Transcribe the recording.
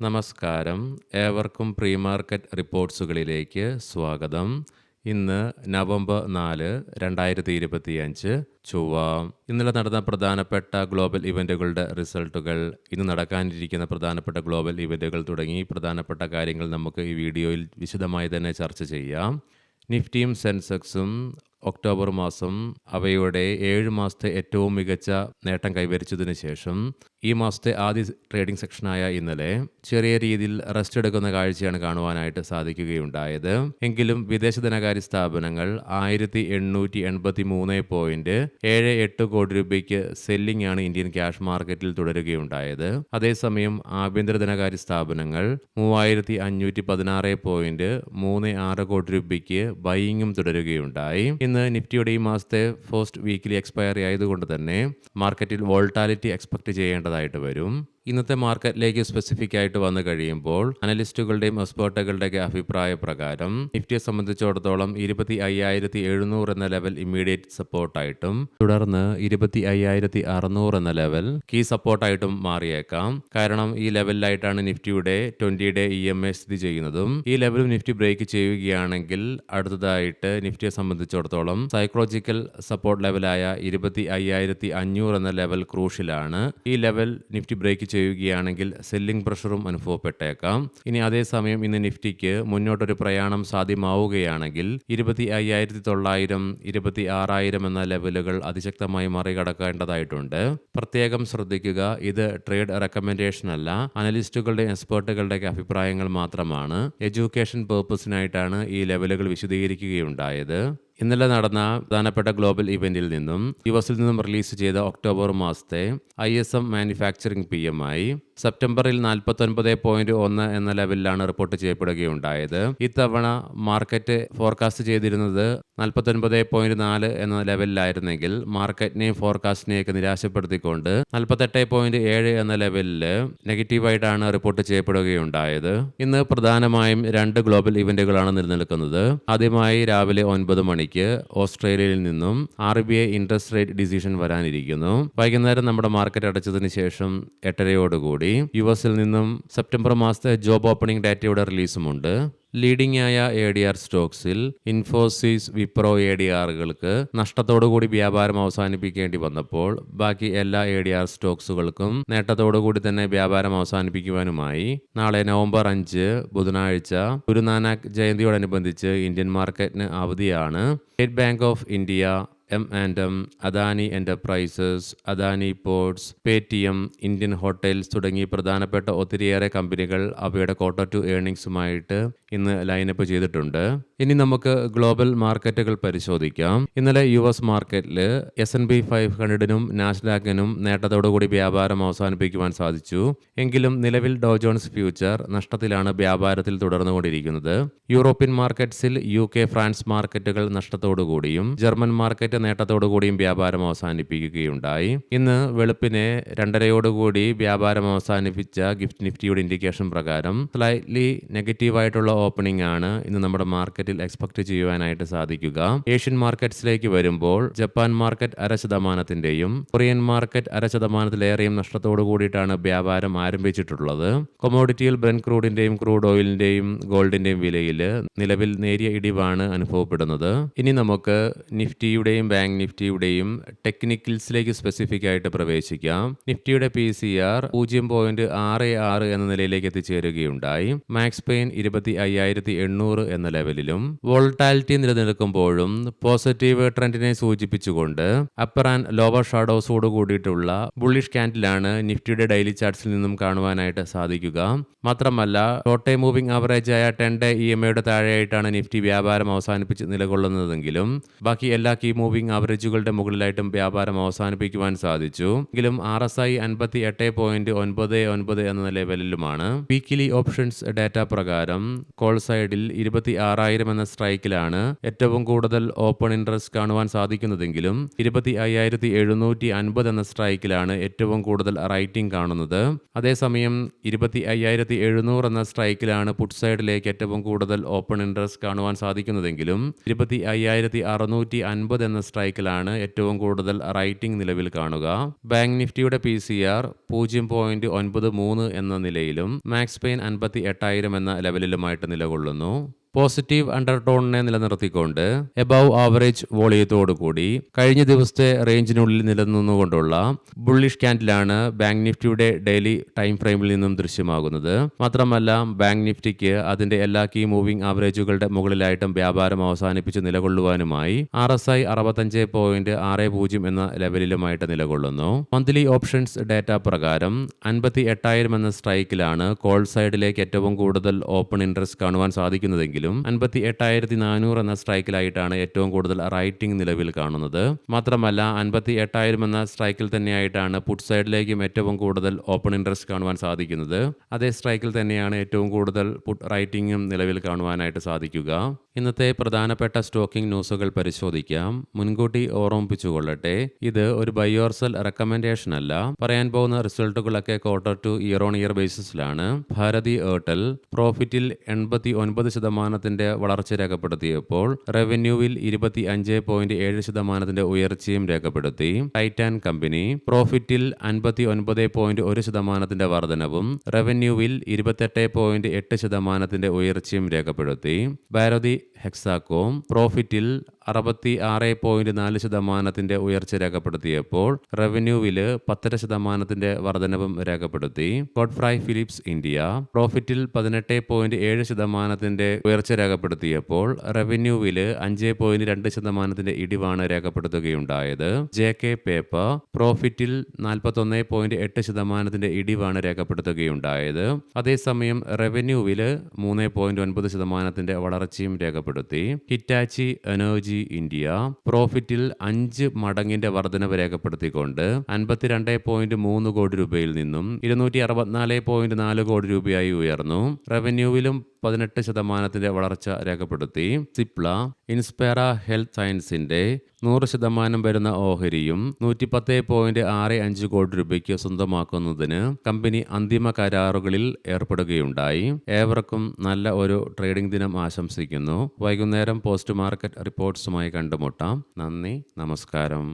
നമസ്കാരം. ഏവർക്കും pre market റിപ്പോർട്ട്സുകളിലേക്ക് സ്വാഗതം. ഇന്ന് നവംബർ 4, 2025 ചൊവ്വ. ഇന്നലെ നടന്ന പ്രധാനപ്പെട്ട ഗ്ലോബൽ ഇവൻറ്റുകളുടെ റിസൾട്ടുകൾ, ഇന്ന് നടക്കാനിരിക്കുന്ന പ്രധാനപ്പെട്ട ഗ്ലോബൽ ഇവൻറ്റുകൾ തുടങ്ങി പ്രധാനപ്പെട്ട കാര്യങ്ങൾ നമുക്ക് ഈ വീഡിയോയിൽ വിശദമായി തന്നെ ചർച്ച ചെയ്യാം. നിഫ്റ്റിയും സെൻസെക്സും ഒക്ടോബർ മാസം അവയുടെ 7 മാസത്തെ ഏറ്റവും മികച്ച നേട്ടം കൈവരിച്ചതിന് ശേഷം ഈ മാസത്തെ ആദ്യ ട്രേഡിംഗ് സെക്ഷനായ ഇന്നലെ ചെറിയ രീതിയിൽ റെസ്റ്റ് എടുക്കുന്ന കാഴ്ചയാണ് കാണുവാനായിട്ട് സാധിക്കുകയുണ്ടായത്. എങ്കിലും വിദേശ ധനകാര്യ സ്ഥാപനങ്ങൾ 1883.78 കോടി രൂപയ്ക്ക് സെല്ലിംഗ് ആണ് ഇന്ത്യൻ ക്യാഷ് മാർക്കറ്റിൽ തുടരുകയുണ്ടായത്. അതേസമയം ആഭ്യന്തര ധനകാര്യ സ്ഥാപനങ്ങൾ 3516.36 കോടി രൂപയ്ക്ക് ബൈയിങ്ങും തുടരുകയുണ്ടായി. ഇന്ന് നിഫ്റ്റിയുടെ ഈ മാസത്തെ ഫസ്റ്റ് വീക്കിലി എക്സ്പയറി ആയതുകൊണ്ട് തന്നെ മാർക്കറ്റിൽ വോൾട്ടാലിറ്റി എക്സ്പെക്ട് ചെയ്യേണ്ടതായിട്ട് വരും. ഇന്നത്തെ മാർക്കറ്റിലേക്ക് സ്പെസിഫിക് ആയിട്ട് വന്നു കഴിയുമ്പോൾ അനലിസ്റ്റുകളുടെയും എക്സ്പേർട്ടുകളുടെയൊക്കെ അഭിപ്രായ പ്രകാരം നിഫ്റ്റിയെ സംബന്ധിച്ചിടത്തോളം 25,700 എന്ന ലെവൽ ഇമ്മീഡിയറ്റ് സപ്പോർട്ടായിട്ടും തുടർന്ന് 25,600 എന്ന ലെവൽ കീ സപ്പോർട്ടായിട്ടും മാറിയേക്കാം. കാരണം ഈ ലെവലിലായിട്ടാണ് നിഫ്റ്റിയുടെ 20-day EMA സ്ഥിതി ചെയ്യുന്നതും. ഈ ലെവലും നിഫ്റ്റി ബ്രേക്ക് ചെയ്യുകയാണെങ്കിൽ അടുത്തതായിട്ട് നിഫ്റ്റിയെ സംബന്ധിച്ചിടത്തോളം സൈക്കോളജിക്കൽ സപ്പോർട്ട് ലെവലായ 25,500 എന്ന ലെവൽ ക്രൂഷ്യലാണ്. ഈ ലെവൽ നിഫ്റ്റി ബ്രേക്ക് ചെയ്യുകയാണെങ്കിൽ സെല്ലിംഗ് പ്രഷറും അനുഭവപ്പെട്ടേക്കാം. ഇനി അതേസമയം ഇന്ന് നിഫ്റ്റിക്ക് മുന്നോട്ടൊരു പ്രയാണം സാധ്യമാവുകയാണെങ്കിൽ 25,900, 26,000 എന്ന ലെവലുകൾ അതിശക്തമായി മറികടക്കേണ്ടതായിട്ടുണ്ട്. പ്രത്യേകം ശ്രദ്ധിക്കുക, ഇത് ട്രേഡ് റെക്കമെൻഡേഷൻ അല്ല, അനലിസ്റ്റുകളുടെ എക്സ്പേർട്ടുകളുടെയൊക്കെ അഭിപ്രായങ്ങൾ മാത്രമാണ്. എഡ്യൂക്കേഷൻ പേർപ്പസിനായിട്ടാണ് ഈ ലെവലുകൾ വിശദീകരിക്കുകയുണ്ടായത്. ഇന്നലെ നടന്ന പ്രധാനപ്പെട്ട ഗ്ലോബൽ ഇവന്റിൽ നിന്നും യുഎസിൽ നിന്നും റിലീസ് ചെയ്ത ഒക്ടോബർ മാസത്തെ ISM മാനുഫാക്ചറിംഗ് PMI സെപ്റ്റംബറിൽ 49.1 എന്ന ലെവലിലാണ് റിപ്പോർട്ട് ചെയ്യപ്പെടുകയുണ്ടായത്. ഇത്തവണ മാർക്കറ്റ് ഫോർകാസ്റ്റ് ചെയ്തിരുന്നത് 49.4 എന്ന ലെവലിലായിരുന്നെങ്കിൽ മാർക്കറ്റിനെയും ഫോർകാസ്റ്റിനെയൊക്കെ നിരാശപ്പെടുത്തിക്കൊണ്ട് 48.7 എന്ന ലെവലിൽ നെഗറ്റീവായിട്ടാണ് റിപ്പോർട്ട് ചെയ്യപ്പെടുകയുണ്ടായത്. ഇന്ന് പ്രധാനമായും 2 ഗ്ലോബൽ ഇവന്റുകളാണ് നിലനിൽക്കുന്നത്. ആദ്യമായി രാവിലെ 9 മണിക്ക് ഓസ്ട്രേലിയയിൽ നിന്നും RBI ഇൻട്രസ്റ്റ് റേറ്റ് ഡിസിഷൻ വരാനിരിക്കുന്നു. വൈകുന്നേരം നമ്മുടെ മാർക്കറ്റ് അടച്ചതിന് ശേഷം 8:30 യുഎസിൽ നിന്നും സെപ്റ്റംബർ മാസത്തെ ജോബ് ഓപ്പണിംഗ് ഡാറ്റയുടെ റിലീസുമുണ്ട്. ലീഡിംഗ് ആയ ADR സ്റ്റോക്സിൽ ഇൻഫോസിസ്, വിപ്രോ ADRകൾക്ക് നഷ്ടത്തോടുകൂടി വ്യാപാരം അവസാനിപ്പിക്കേണ്ടി വന്നപ്പോൾ ബാക്കി എല്ലാ ADR സ്റ്റോക്സുകൾക്കും നേട്ടത്തോടുകൂടി തന്നെ വ്യാപാരം അവസാനിപ്പിക്കുവാനുമായി നാളെ നവംബർ 5 ബുധനാഴ്ച ഗുരുനാനാക്ക് ജയന്തിയോടനുബന്ധിച്ച് ഇന്ത്യൻ മാർക്കറ്റിന് അവധിയാണ്. State bank of India, M&M, Adani enterprises, Adani ports, Paytm, Indian hotels തുടങ്ങി പ്രധാനപ്പെട്ട ഒത്തിരിയേറെ കമ്പനികൾ അവയുടെ Q2 ഏർണിംഗ്സുമായിട്ട് ഇന്ന് ലൈനപ്പ് ചെയ്തിട്ടുണ്ട്. ഇനി നമുക്ക് ഗ്ലോബൽ മാർക്കറ്റുകൾ പരിശോധിക്കാം. ഇന്നലെ US മാർക്കറ്റിൽ S&P 500-നും നാസ്ഡാക്കിനും നേട്ടത്തോടുകൂടി വ്യാപാരം അവസാനിപ്പിക്കുവാൻ സാധിച്ചു. എങ്കിലും നിലവിൽ ഡോ ജോൺസ് ഫ്യൂച്ചർ നഷ്ടത്തിലാണ് വ്യാപാരത്തിൽ തുടർന്നുകൊണ്ടിരിക്കുന്നത്. യൂറോപ്യൻ മാർക്കറ്റ്സിൽ UK, ഫ്രാൻസ് മാർക്കറ്റുകൾ നഷ്ടത്തോടുകൂടിയും ജർമ്മൻ മാർക്കറ്റ് നേട്ടത്തോടുകൂടിയും വ്യാപാരം അവസാനിപ്പിക്കുകയുണ്ടായി. ഇന്ന് വെളുപ്പിനെ 2:30 വ്യാപാരം അവസാനിപ്പിച്ച ഗിഫ്റ്റ് നിഫ്റ്റിയുടെ ഇൻഡിക്കേഷൻ പ്രകാരം സ്ലൈറ്റ്ലി നെഗറ്റീവായിട്ടുള്ള ഓപ്പണിംഗ് ആണ് ഇന്ന് നമ്മുടെ മാർക്കറ്റിൽ എക്സ്പെക്ട് ചെയ്യുവാനായിട്ട് സാധിക്കുക. ഏഷ്യൻ മാർക്കറ്റ്സിലേക്ക് വരുമ്പോൾ ജപ്പാൻ മാർക്കറ്റ് 0.5%-യും കൊറിയൻ മാർക്കറ്റ് 0.5%-ലേറെയും നഷ്ടത്തോടു കൂടിയിട്ടാണ് വ്യാപാരം ആരംഭിച്ചിട്ടുള്ളത്. കൊമോഡിറ്റിയിൽ ബ്രെന്റ് ക്രൂഡിന്റെയും ക്രൂഡ് ഓയിലിന്റെയും ഗോൾഡിന്റെയും വിലയിൽ നിലവിൽ നേരിയ ഇടിവാണ് അനുഭവപ്പെടുന്നത്. ഇനി നമുക്ക് നിഫ്റ്റിയുടെയും ബാങ്ക് നിഫ്റ്റിയുടെയും ടെക്നിക്കൽസിലേക്ക് സ്പെസിഫിക് ആയിട്ട് പ്രവേശിക്കാം. നിഫ്റ്റിയുടെ PCR 0.66 എന്ന നിലയിലേക്ക് എത്തിച്ചേരുകയുണ്ടായി. മാക്സ് പെയിൻ 25,800 എന്ന ലെവലിലും വോൾട്ടാലിറ്റി നിലനിൽക്കുമ്പോഴും പോസിറ്റീവ് ട്രെൻഡിനെ സൂചിപ്പിച്ചുകൊണ്ട് അപ്പർ ആൻഡ് ലോവർ ഷാഡോസോട് കൂടിയിട്ടുള്ള ബുള്ളിഷ് ക്യാൻഡിലാണ് നിഫ്റ്റിയുടെ ഡെയിലി ചാർട്ട്സിൽ നിന്നും കാണുവാനായിട്ട് സാധിക്കുക. മാത്രമല്ല ഷോർട്ട് ടൈം മൂവിംഗ് ആവറേജ് ആയ 10-day EMAയുടെ താഴെയായിട്ടാണ് നിഫ്റ്റി വ്യാപാരം അവസാനിപ്പിച്ച് നിലകൊള്ളുന്നതെങ്കിലും ബാക്കി എല്ലാ കീ മൂവിംഗ് ആവറേജുകളുടെ മുകളിലായിട്ടും വ്യാപാരം അവസാനിപ്പിക്കുവാൻ സാധിച്ചു. എങ്കിലും RSI 58.99 എന്ന ലെവലിലുമാണ്. വീക്കിലി ഓപ്ഷൻസ് ഡാറ്റ പ്രകാരം കോൾ സൈഡിൽ 26,000 25,000 എന്ന സ്ട്രൈക്കിലാണ് ഏറ്റവും കൂടുതൽ ഓപ്പൺ ഇൻട്രസ്റ്റ് കാണുവാൻ സാധിക്കുന്നതെങ്കിലും 25,750 എന്ന സ്ട്രൈക്കിലാണ് ഏറ്റവും കൂടുതൽ റൈറ്റിംഗ് കാണുന്നത്. അതേസമയം 25,700 എന്ന സ്ട്രൈക്കിലാണ് പുട്ട് സൈഡിലേക്ക് ഏറ്റവും കൂടുതൽ ഓപ്പൺ ഇൻട്രസ്റ്റ് കാണുവാൻ സാധിക്കുന്നതെങ്കിലും 25,650 എന്ന സ്ട്രൈക്കിലാണ് ഏറ്റവും കൂടുതൽ റൈറ്റിംഗ് നിലവിൽ കാണുക. ബാങ്ക് നിഫ്റ്റിയുടെ PCR 0.93 എന്ന നിലയിലും മാക്സ് പെയിൻ 58,000 എന്ന ലെവലിലുമായിട്ട് നിലകൊള്ളുന്നു. പോസിറ്റീവ് അണ്ടർടോണിനെ നിലനിർത്തിക്കൊണ്ട് എബവ് ആവറേജ് വോളിയത്തോടുകൂടി കഴിഞ്ഞ ദിവസത്തെ റേഞ്ചിനുള്ളിൽ നിലനിന്നുകൊണ്ടുള്ള ബുള്ളിഷ് ക്യാൻഡിലാണ് ബാങ്ക് നിഫ്റ്റിയുടെ ഡെയിലി ടൈം ഫ്രെയിമിൽ നിന്നും ദൃശ്യമാകുന്നത്. മാത്രമല്ല ബാങ്ക് നിഫ്റ്റിക്ക് അതിന്റെ എല്ലാ കീ മൂവിംഗ് ആവറേജുകളുടെ മുകളിലായിട്ടും വ്യാപാരം അവസാനിപ്പിച്ച് നിലകൊള്ളുവാനുമായി RSI 65.60 എന്ന ലെവലിലുമായിട്ട് നിലകൊള്ളുന്നു. മന്ത്ലി ഓപ്ഷൻസ് ഡാറ്റ പ്രകാരം 58,000 എന്ന സ്ട്രൈക്കിലാണ് കോൾ സൈഡിലേക്ക് ഏറ്റവും കൂടുതൽ ഓപ്പൺ ഇൻട്രസ്റ്റ് കാണുവാൻ സാധിക്കുന്നതെങ്കിലും 58,400 എന്ന സ്ട്രൈക്കിലായിട്ടാണ് ഏറ്റവും കൂടുതൽ റൈറ്റിംഗ് നിലവിൽ കാണുന്നത്. മാത്രമല്ല 58,000 എന്ന സ്ട്രൈക്കിൽ തന്നെയായിട്ടാണ് പുട്ട് സൈഡിലേക്കും ഏറ്റവും കൂടുതൽ ഓപ്പൺ ഇൻട്രസ്റ്റ് കാണുവാൻ സാധിക്കുന്നത്. അതേ സ്ട്രൈക്കിൽ തന്നെയാണ് ഏറ്റവും കൂടുതൽ പുട്ട് റൈറ്റിംഗും നിലവിൽ കാണുവാനായിട്ട് സാധിക്കുക. ഇന്നത്തെ പ്രധാനപ്പെട്ട സ്റ്റോക്കിംഗ് ന്യൂസുകൾ പരിശോധിക്കാം. മുൻകൂട്ടി ഓർമ്മിപ്പിച്ചുകൊള്ളട്ടെ, ഇത് ഒരു ബൈ ഓർ സെൽ റെക്കമെൻഡേഷൻ അല്ല. പറയാൻ പോകുന്ന റിസൾട്ടുകളൊക്കെ quarter to year on year ബേസിസിലാണ്. ഭാരതി എയർടെൽ പ്രോഫിറ്റിൽ 89% വളർച്ച രേഖപ്പെടുത്തിയപ്പോൾ റവന്യൂവിൽ 25.7% ഉയർച്ചയും രേഖപ്പെടുത്തി. ടൈറ്റാൻ കമ്പനി പ്രോഫിറ്റിൽ 59.1% വർധനവും റവന്യൂവിൽ 28.8% ഉയർച്ചയും രേഖപ്പെടുത്തി. ഭാരതി ഹെക്സാകോം പ്രോഫിറ്റിൽ 66.4% ഉയർച്ച രേഖപ്പെടുത്തിയപ്പോൾ റവന്യൂവിൽ 10% വർധനവും രേഖപ്പെടുത്തി. ഗോഡ്ഫ്രൈ ഫിലിപ്സ് ഇന്ത്യ പ്രോഫിറ്റിൽ 18.7% ഉയർച്ച രേഖപ്പെടുത്തിയപ്പോൾ റവന്യൂവിൽ 5.2% ഇടിവാണ് രേഖപ്പെടുത്തുകയുണ്ടായത്. JK paper പ്രോഫിറ്റിൽ 41.8% ഇടിവാണ് രേഖപ്പെടുത്തുകയുണ്ടായത്. അതേസമയം റവന്യൂവിൽ 3.9% വളർച്ചയും രേഖപ്പെടുത്തി. ഹിറ്റാച്ചി എനർജി ഇന്ത്യ പ്രോഫിറ്റിൽ 5 മടങ്ങിന്റെ വർധനവ് രേഖപ്പെടുത്തിക്കൊണ്ട് 52.3 കോടി രൂപയിൽ നിന്നും 264.4 കോടി രൂപയായി ഉയർന്നു. റവന്യൂവിലും 18% വളർച്ച രേഖപ്പെടുത്തി. സിപ്ല ഇൻസ്പെറ ഹെൽത്ത് സയൻസിന്റെ 100% വരുന്ന ഓഹരിയും 110.65 കോടി രൂപയ്ക്ക് സ്വന്തമാക്കുന്നതിന് കമ്പനി അന്തിമ കരാറുകളിൽ ഏർപ്പെടുകയുണ്ടായി. ഏവർക്കും നല്ല ഒരു ട്രേഡിംഗ് ദിനം ആശംസിക്കുന്നു. വൈകുന്നേരം പോസ്റ്റ് മാർക്കറ്റ് റിപ്പോർട്ട്സുമായി കണ്ടുമുട്ടാം. നന്ദി, നമസ്കാരം.